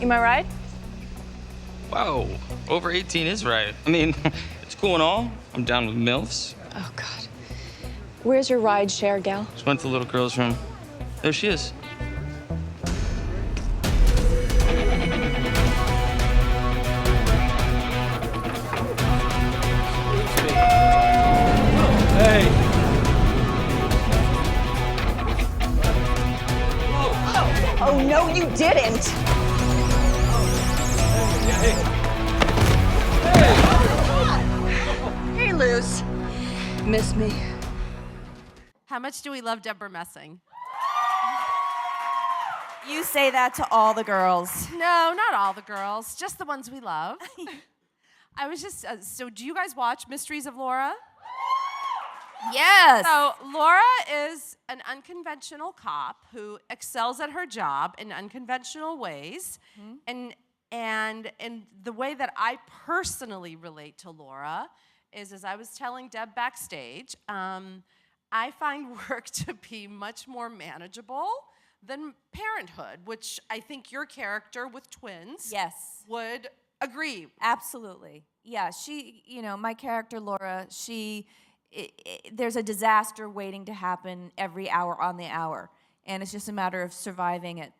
You my ride? Wow, over 18 is right. I mean, it's cool and all. I'm down with MILFs. Oh, God. Where's your ride share, gal? Just went to the little girl's room. There she is. Hey! Oh, no, you didn't. Hey, Luz. Miss me? How much do we love Debra messing? You say that to all the girls. No, not all the girls, just the ones we love. I was just, so do you guys watch Mysteries of Laura? Yes. So Laura is an unconventional cop who excels at her job in unconventional ways. And the way that I personally relate to Laura is, as I was telling Deb backstage, I find work to be much more manageable than parenthood, which I think your character with twins would agree. Absolutely. Yeah, my character, Laura, there's a disaster waiting to happen every hour on the hour, and it's just a matter of surviving it.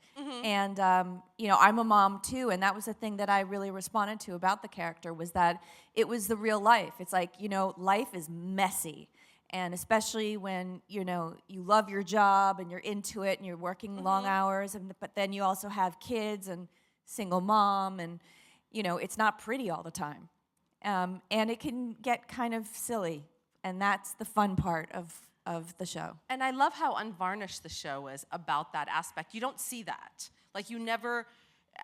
And, I'm a mom, too, and that was the thing that I really responded to about the character, was that it was the real life. It's like, life is messy, and especially when, you love your job, and you're into it, and you're working long hours, but then you also have kids, and single mom, and, it's not pretty all the time. And it can get kind of silly. And that's the fun part of the show. And I love how unvarnished the show is about that aspect. You don't see that. Like, you never,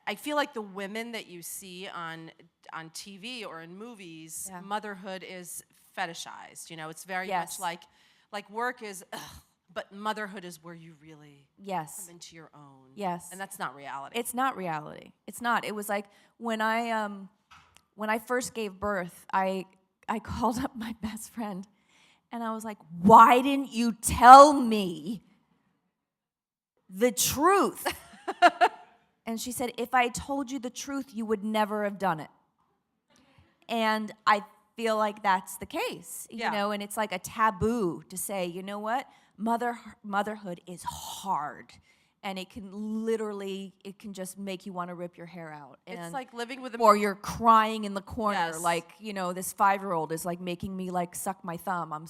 I feel like the women that you see on TV or in movies, motherhood is fetishized. It's very much like work is, but motherhood is where you really come into your own. Yes. And that's not reality. It's not reality. It's not. It was like when I first gave birth, I called up my best friend, and I was like, why didn't you tell me the truth? And she said, if I told you the truth, you would never have done it. And I feel like that's the case, and it's like a taboo to say, you know what, motherhood is hard. And it can just make you want to rip your hair out. It's like living with or you're crying in the corner, like, this 5-year-old is like making me like suck my thumb.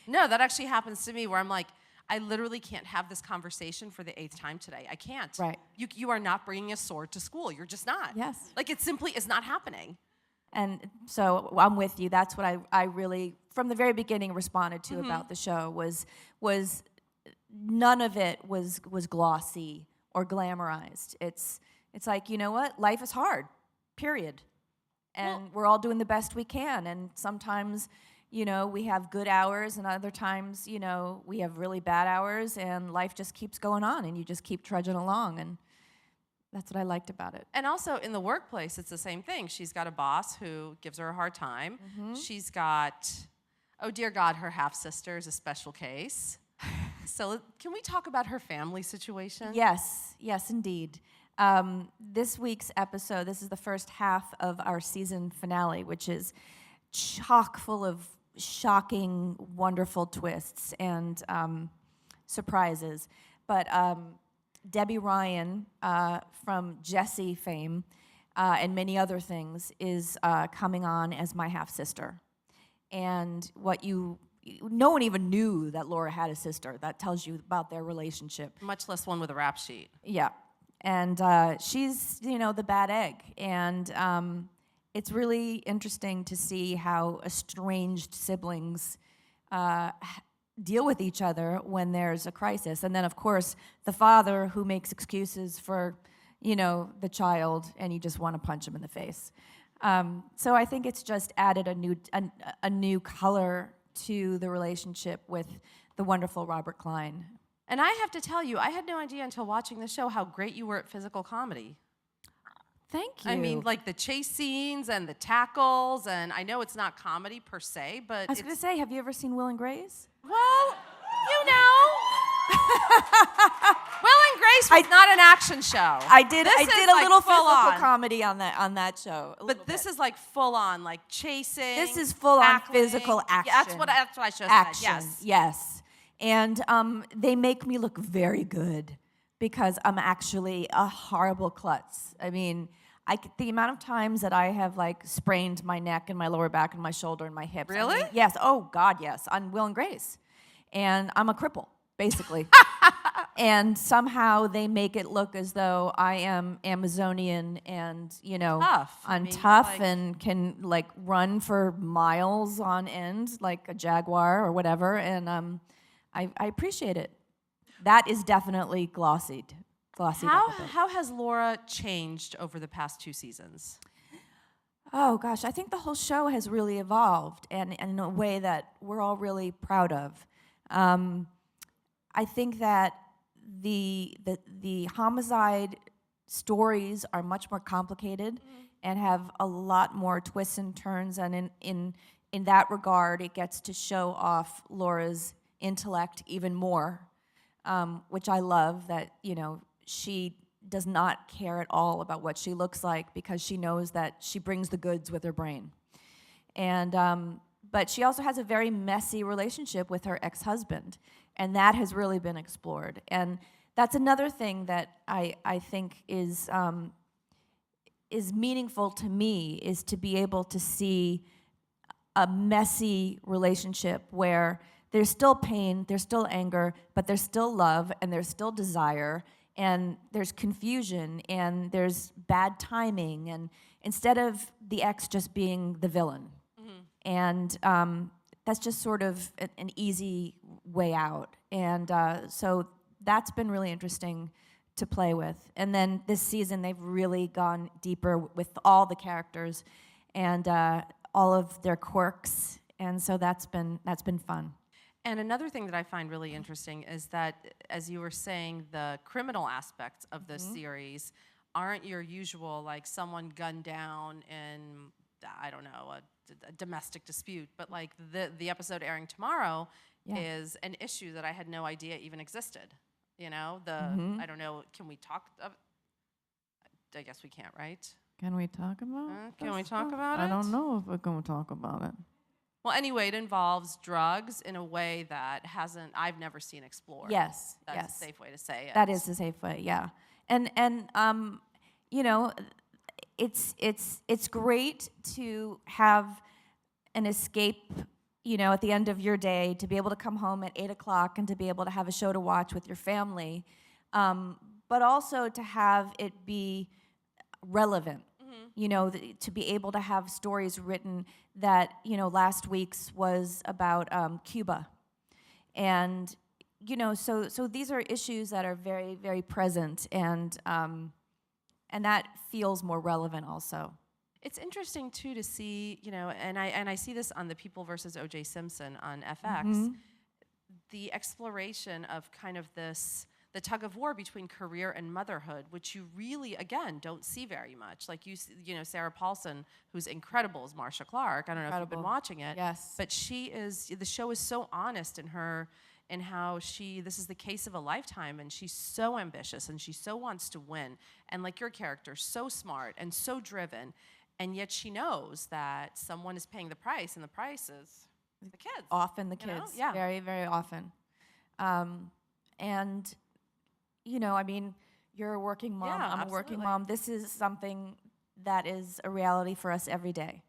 No, that actually happens to me where I'm like, I literally can't have this conversation for the 8th time today. I can't. Right. You are not bringing a sword to school. You're just not. Yes. Like, it simply is not happening. And so I'm with you. That's what I really, from the very beginning, responded to about the show was none of it was glossy or glamorized. It's like, you know what? Life is hard, period. And we're all doing the best we can. And sometimes, we have good hours, and other times, we have really bad hours, and life just keeps going on, and you just keep trudging along. And that's what I liked about it. And also in the workplace, it's the same thing. She's got a boss who gives her a hard time. She's got, oh dear God, her half-sister is a special case. So can we talk about her family situation? Yes, indeed. This week's episode, this is the first half of our season finale, which is chock full of shocking, wonderful twists and surprises. But Debbie Ryan from Jessie fame and many other things is coming on as my half-sister. And no one even knew that Laura had a sister. That tells you about their relationship. Much less one with a rap sheet. Yeah. And she's, the bad egg. And it's really interesting to see how estranged siblings deal with each other when there's a crisis. And then, of course, the father who makes excuses for, the child, and you just want to punch him in the face. So I think it's just added a new color to the relationship with the wonderful Robert Klein. And I have to tell you, I had no idea until watching the show how great you were at physical comedy. Thank you. I mean, like the chase scenes and the tackles, and I know it's not comedy per se, but I was going to say, have you ever seen Will and Grace? Well, Will and Grace was not an action show. I did This a is, little full physical on. comedy on that show. But this is like full on, like chasing. This is full on tackling. physical action. Yeah, that's what I should have Action, said. Yes. yes. And they make me look very good because I'm actually a horrible klutz. I mean, the amount of times that I have like sprained my neck and my lower back and my shoulder and my hips. Really? I mean, yes. Oh God, yes. On Will and Grace, and I'm a cripple basically. And somehow they make it look as though I am Amazonian and, you know, Tough. I I'm mean, tough like- and can like run for miles on end like a jaguar or whatever. And I appreciate it. That is definitely glossied. How has Laura changed over the past 2 seasons? Oh gosh, I think the whole show has really evolved and in a way that we're all really proud of. I think that the homicide stories are much more complicated and have a lot more twists and turns, and in that regard, it gets to show off Laura's intellect even more, which I love. That, you know, she does not care at all about what she looks like because she knows that she brings the goods with her brain, and but she also has a very messy relationship with her ex-husband, and that has really been explored. And that's another thing that I think is meaningful to me, is to be able to see a messy relationship where there's still pain, there's still anger, but there's still love, and there's still desire, and there's confusion, and there's bad timing, and instead of the ex just being the villain. And that's just sort of an easy way out. And so that's been really interesting to play with. And then this season, they've really gone deeper with all the characters and all of their quirks. And so that's been fun. And another thing that I find really interesting is that, as you were saying, the criminal aspects of this series aren't your usual, like someone gunned down in, I don't know, a domestic dispute, but like the episode airing tomorrow is an issue that I had no idea even existed. You know, I don't know, can we talk? I guess we can't, right? Can we talk about it? Can we talk about it? I don't know if we're going to talk about it. Well, anyway, it involves drugs in a way that I've never seen explored. Yes, That's yes. a safe way to say it. That is the safe way, yeah. And you know, it's great to have an escape, you know, at the end of your day, to be able to come home at 8 o'clock and to be able to have a show to watch with your family, but also to have it be relevant. You know, to be able to have stories written that, you know, last week's was about Cuba. And, you know, so these are issues that are very, very present, and that feels more relevant also. It's interesting too to see, you know, and I see this on The People versus O.J. Simpson on FX, the exploration of kind of the tug of war between career and motherhood, which you really, again, don't see very much. Like you know, Sarah Paulson, who's incredible as Marcia Clark. I don't know if you've been watching it. Yes. But the show is so honest in how this is the case of a lifetime, and she's so ambitious, and she so wants to win. And like your character, so smart and so driven, and yet she knows that someone is paying the price, and the price is the kids. Often the You know? kids. Yeah. Very, very often. And, you know, I mean, you're a working mom. Yeah, I'm a working absolutely. mom. This is something that is a reality for us every day.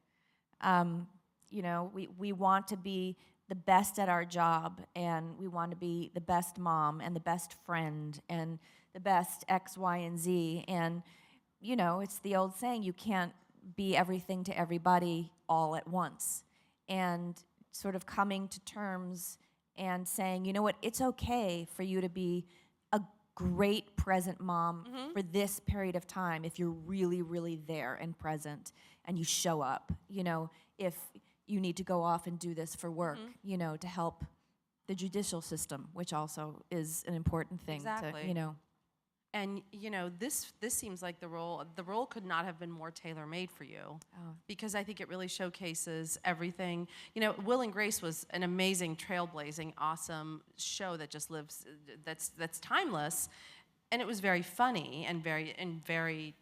You know, we want to be the best at our job, and we want to be the best mom and the best friend and the best X, Y, and Z. And, you know, it's the old saying, you can't be everything to everybody all at once. And sort of coming to terms and saying, you know what, it's okay for you to be a great present mom for this period of time if you're really, really there and present and you show up. You know, if you need to go off and do this for work, you know, to help the judicial system, which also is an important thing Exactly. to, you know. And you know, this seems like the role could not have been more tailor-made for you, because I think it really showcases everything. You know, Will and Grace was an amazing, trailblazing, awesome show that just lives, that's timeless. and it was very funny and very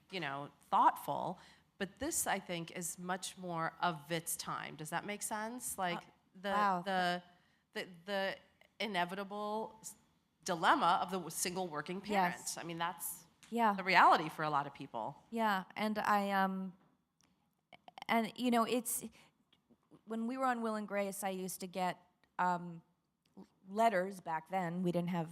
thoughtful. But this, I think, is much more of its time. Does that make sense? Like wow. the inevitable dilemma of the single working parent. Yes. I mean, that's Yeah. the reality for a lot of people. Yeah, and it's when we were on Will and Grace, I used to get letters back then. We didn't have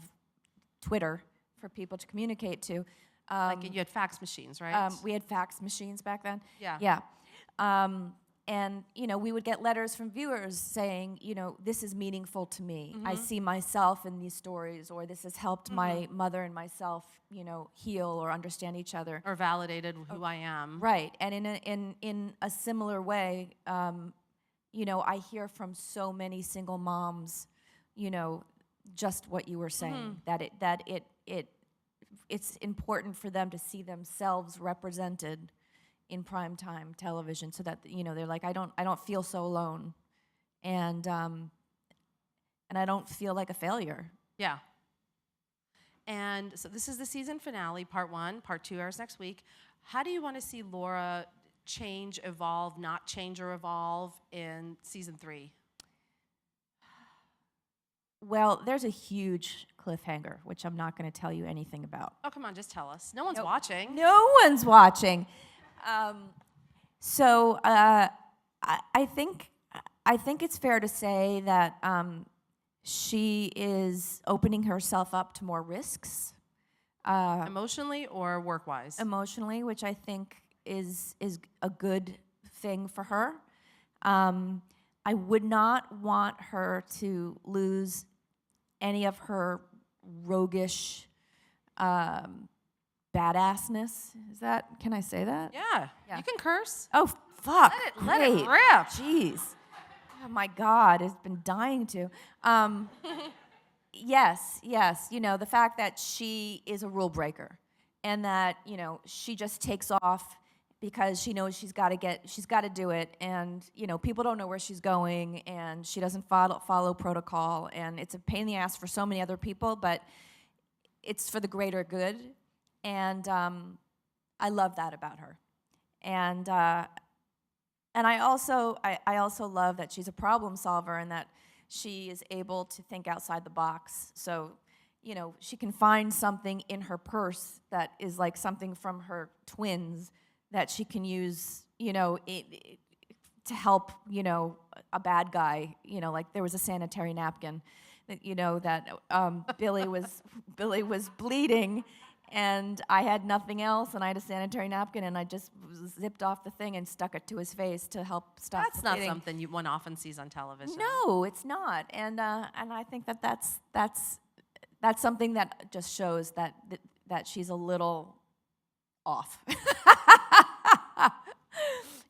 Twitter for people to communicate to. Like you had fax machines, right? We had fax machines back then. Yeah. Yeah. And, we would get letters from viewers saying, this is meaningful to me. I see myself in these stories, or this has helped my mother and myself, heal or understand each other. Or validated who I am. Right. And in a similar way, I hear from so many single moms, just what you were saying, that it's important for them to see themselves represented in primetime television, so that they're like, I don't feel so alone, and I don't feel like a failure. Yeah. And so this is the season finale, part 1. Part 2 airs next week. How do you want to see Laura change, evolve, not change or evolve in season 3? Well, there's a huge cliffhanger, which I'm not going to tell you anything about. Oh, come on, just tell us. No one's watching. No one's watching. So I think it's fair to say that she is opening herself up to more risks. Emotionally or work-wise? Emotionally, which I think is a good thing for her. I would not want her to lose any of her roguish badassness. Can I say that? Yeah. You can curse. Oh, fuck. Let it Great. rip. Jeez. Oh, my God, it's been dying to. Yes. The fact that she is a rule breaker, and that, she just takes off because she knows she's got to do it, and, people don't know where she's going, and she doesn't follow protocol, and it's a pain in the ass for so many other people, but it's for the greater good, and I love that about her. And I also love that she's a problem solver, and that she is able to think outside the box. So, she can find something in her purse that is like something from her twins that she can use, to help, a bad guy. Like there was a sanitary napkin that, Billy was bleeding, and I had nothing else, and I had a sanitary napkin, and I just zipped off the thing and stuck it to his face to help stop That's the not bleeding. something one often sees on television. No, it's not, and I think that's something that just shows that she's a little off,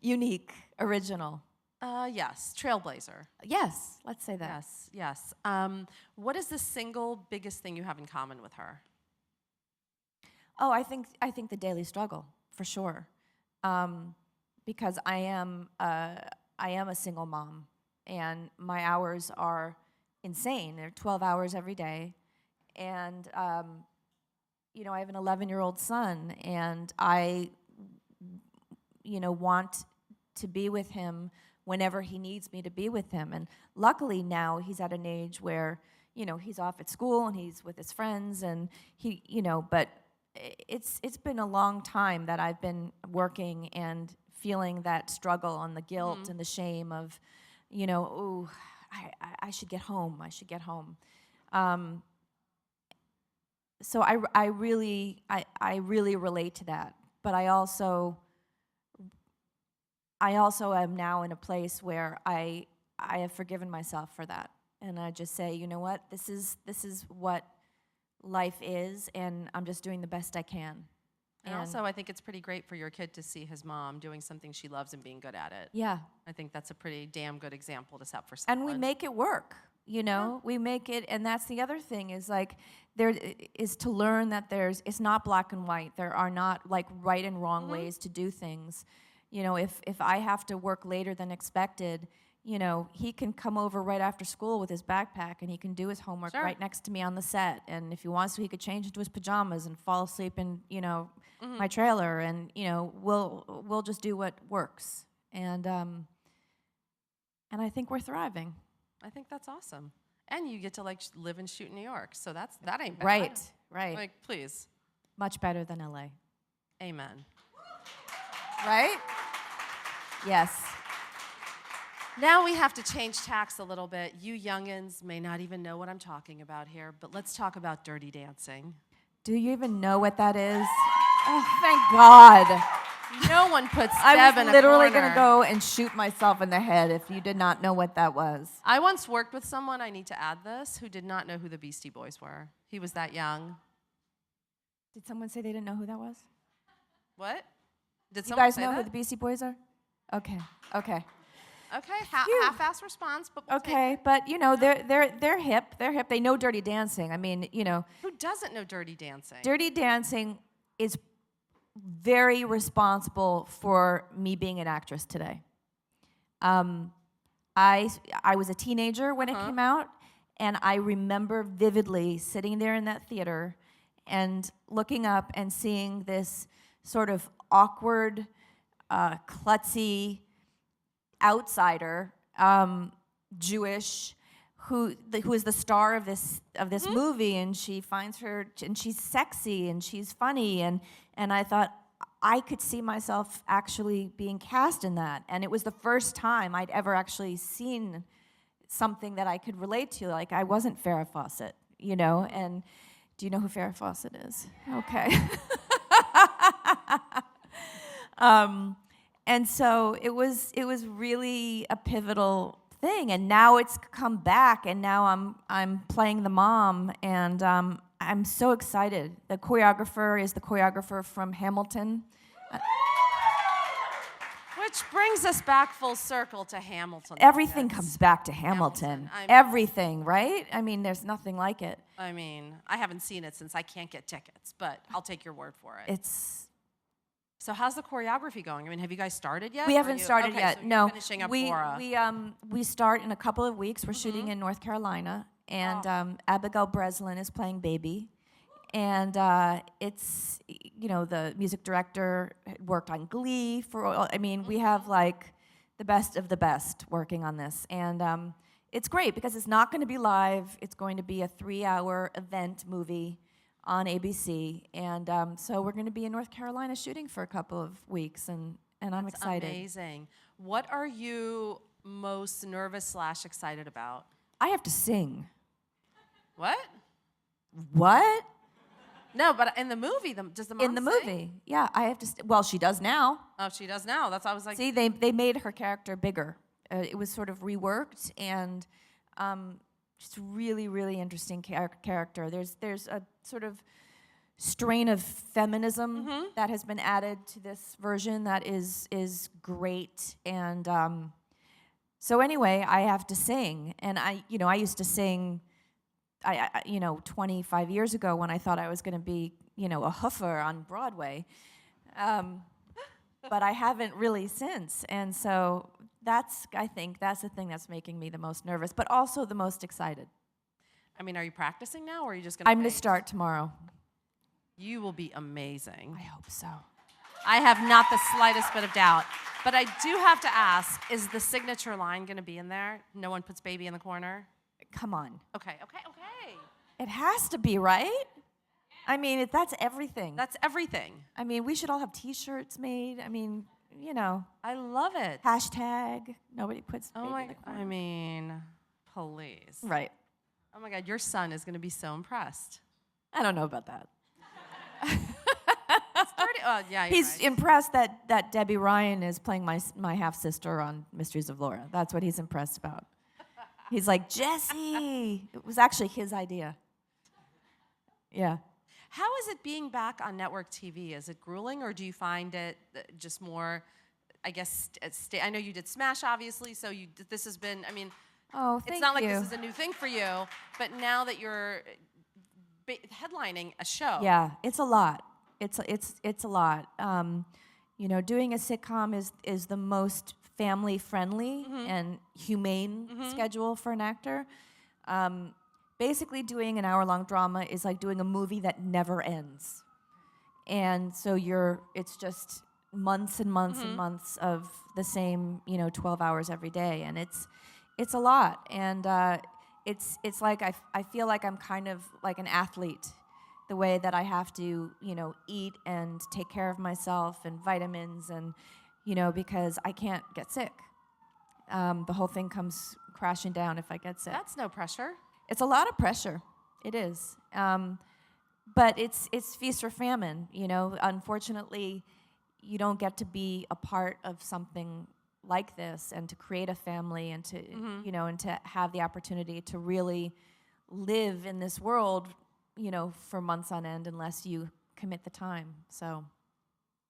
unique, original. Yes, trailblazer. Yes, let's say that. Yes. What is the single biggest thing you have in common with her? Oh, I think the daily struggle, for sure, because I am a single mom, and my hours are insane. They're 12 hours every day, and I have an 11-year-old son, and I want to be with him whenever he needs me to be with him. And luckily now he's at an age where he's off at school and he's with his friends, and but it's been a long time that I've been working and feeling that struggle and the guilt and the shame of, I should get home. I should get home. So I really relate to that. But I also am now in a place where I have forgiven myself for that, and I just say, you know what, this is what life is, and I'm just doing the best I can. And also, I think it's pretty great for your kid to see his mom doing something she loves and being good at it. Yeah. I think that's a pretty damn good example to set for someone. And we make it work, Yeah. We make it, and that's the other thing, is like, there is to learn that it's not black and white. There are not like right and wrong ways to do things. If I have to work later than expected, You know, he can come over right after school with his backpack and he can do his homework Sure. right next to me on the set. And if he wants to, he could change into his pajamas and fall asleep in, my trailer. And, we'll just do what works. And I think we're thriving. I think that's awesome. And you get to live and shoot in New York, so that ain't bad. Right. Like, please. Much better than LA. Amen. Right? Yes. Now we have to change tacks a little bit. You youngins may not even know what I'm talking about here, but let's talk about Dirty Dancing. Do you even know what that is? Oh, thank God. No one puts I Deb was in a literally corner. going to go and shoot myself in the head if you did not know what that was. I once worked with someone, I need to add this, who did not know who the Beastie Boys were. He was that young. Did someone say they didn't know who that was? What? Did You someone guys say know that? who the Beastie Boys are? Okay. Okay, Phew. half-ass response, but we'll take Okay, it. but they're hip. They're hip. They know Dirty Dancing. I mean, Who doesn't know Dirty Dancing? Dirty Dancing is very responsible for me being an actress today. I was a teenager when it came out, and I remember vividly sitting there in that theater and looking up and seeing this sort of awkward, klutzy outsider, Jewish, who is the star of this movie, and she finds her, and she's sexy and she's funny, and I thought I could see myself actually being cast in that, and it was the first time I'd ever actually seen something that I could relate to. Like, I wasn't Farrah Fawcett, and do you know who Farrah Fawcett is? Okay. And so it was really a pivotal thing, and now it's come back, and now I'm playing the mom, and I'm so excited. The choreographer is the choreographer from Hamilton. Which brings us back full circle to Hamilton. Everything comes back to Hamilton. Everything, right? I mean, there's nothing like it. I mean, I haven't seen it since I can't get tickets, but I'll take your word for it. So how's the choreography going? I mean, have you guys started yet? We haven't started yet. So you're No, finishing up we start in a couple of weeks. We're shooting in North Carolina, and Abigail Breslin is playing Baby, and it's the music director worked on Glee we have like the best of the best working on this, and it's great because it's not going to be live. It's going to be a 3-hour event movie on ABC, and so we're going to be in North Carolina shooting for a couple of weeks, and I'm excited. Amazing. What are you most nervous / excited about? I have to sing. What? What? No, but in the movie, does the mom In the sing? movie, yeah, I have to. Well, she does now. Oh, she does now. That's why I was like. See, they made her character bigger. It was sort of reworked, and just really, really interesting character. There's a sort of strain of feminism that has been added to this version that is great. And so anyway, I have to sing, and I used to sing. 25 years ago when I thought I was going to be, a hoofer on Broadway, but I haven't really since. And so I think that's the thing that's making me the most nervous, but also the most excited. I mean, are you practicing now, or are you just going to I'm going to start tomorrow. You will be amazing. I hope so. I have not the slightest bit of doubt. But I do have to ask, is the signature line going to be in there? No one puts baby in the corner? Come on. Okay. It has to be, right? I mean, that's everything. That's everything. I mean, we should all have T-shirts made. I mean, I love it. hashtag nobody puts baby Oh my, in the corner. I mean, please. Right. Oh my God, your son is going to be so impressed. I don't know about that. Yeah, you're He's right. impressed that Debbie Ryan is playing my half-sister on Mysteries of Laura. That's what he's impressed about. He's like, Jesse! It was actually his idea. Yeah. How is it being back on network TV? Is it grueling, or do you find it just more, I guess, I know you did Smash, obviously, so this has been, I mean, Oh, thank you. it's not like this is a new thing for you, but now that you're headlining a show. Yeah, it's a lot. It's a lot. Doing a sitcom is the most family-friendly and humane schedule for an actor. Basically, doing an hour-long drama is like doing a movie that never ends. And so it's just months and months and months of the same, 12 hours every day, and it's a lot. And it's like I feel like I'm kind of like an athlete, the way that I have to, eat and take care of myself and vitamins and, because I can't get sick. The whole thing comes crashing down if I get sick. That's no pressure. It's a lot of pressure. It is. But it's feast or famine, Unfortunately, you don't get to be a part of something like this and to create a family and to, and to have the opportunity to really live in this world, for months on end unless you commit the time. So.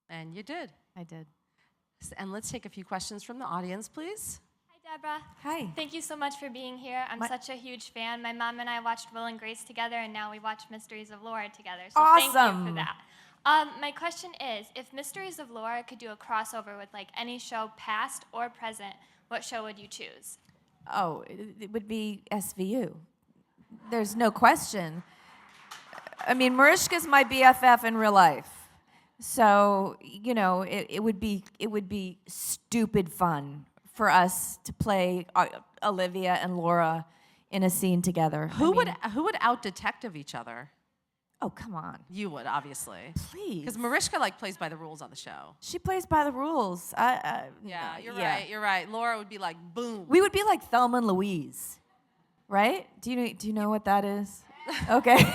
And you did. I did. And let's take a few questions from the audience, please. Hi, Debra. Hi. Thank you so much for being here. I'm such a huge fan. My mom and I watched Will and Grace together, and now we watch Mysteries of Laura together. So thank you for that. My question is, if Mysteries of Laura could do a crossover with like any show, past or present, what show would you choose? Oh, it would be SVU. There's no question. I mean, Mariska's my BFF in real life. So, it would be stupid fun for us to play Olivia and Laura in a scene together. Who would out-detective each other? Oh, come on. You would, obviously. Please. Because Mariska plays by the rules on the show. She plays by the rules. Yeah, you're right. Laura would be like, boom. We would be like Thelma and Louise, right? Do you know what that is? Okay.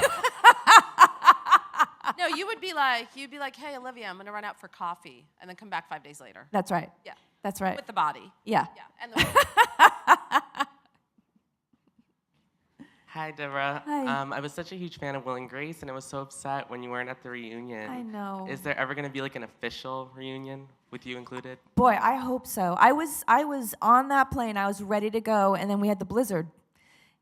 No, you'd be like, hey, Olivia, I'm going to run out for coffee, and then come back 5 days later. That's right. Yeah. That's right. With the body. Yeah. Yeah. And Hi, Debra. Hi. I was such a huge fan of Will and Grace, and I was so upset when you weren't at the reunion. I know. Is there ever going to be like an official reunion with you included? Boy, I hope so. I was on that plane. I was ready to go, and then we had the blizzard,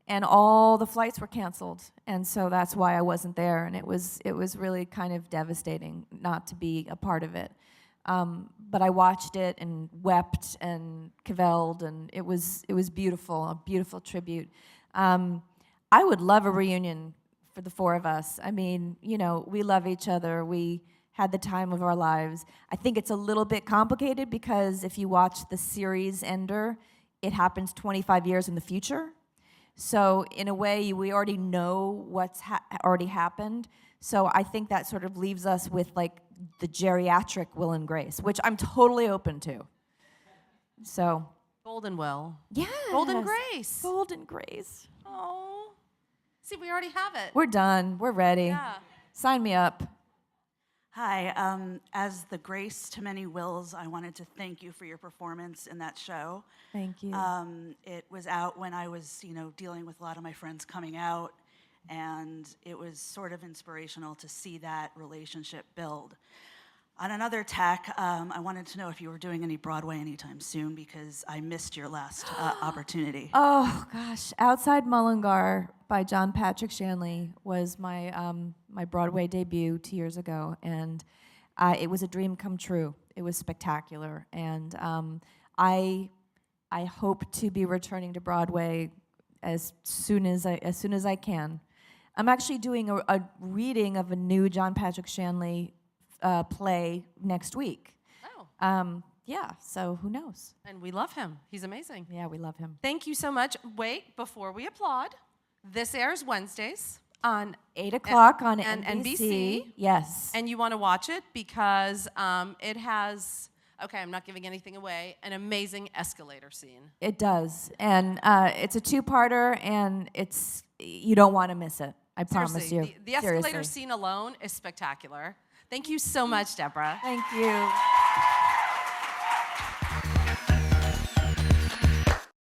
and all the flights were canceled, and so that's why I wasn't there. And it was really kind of devastating not to be a part of it. But I watched it and wept and cavilled, and it was beautiful, a beautiful tribute. I would love a reunion for the four of us. I mean, we love each other. We had the time of our lives. I think it's a little bit complicated because if you watch the series Ender, it happens 25 years in the future. So in a way, we already know what's already happened. So I think that sort of leaves us with like the geriatric Will and Grace, which I'm totally open to. So. Golden Will. Yes. Golden Grace. Golden Grace. Oh. See, we already have it. We're done. We're ready. Yeah. Sign me up. Hi. As the Grace to many Wills, I wanted to thank you for your performance in that show. Thank you. It was out when I was, dealing with a lot of my friends coming out, and it was sort of inspirational to see that relationship build. On another tack, I wanted to know if you were doing any Broadway anytime soon because I missed your last opportunity. Oh gosh, Outside Mullingar by John Patrick Shanley was my my Broadway debut 2 years ago, and it was a dream come true. It was spectacular, and I hope to be returning to Broadway as soon as I can. I'm actually doing a reading of a new John Patrick Shanley play next week. Oh. Yeah, so who knows? And we love him. He's amazing. Yeah, we love him. Thank you so much. Wait, before we applaud, this airs Wednesdays on 8 o'clock on NBC. Yes. And you want to watch it because it has, okay, I'm not giving anything away, an amazing escalator scene. It does. And it's a two-parter, and you don't want to miss it. I promise you. The escalator Seriously. scene alone is spectacular. Thank you so much, Debra. Thank you.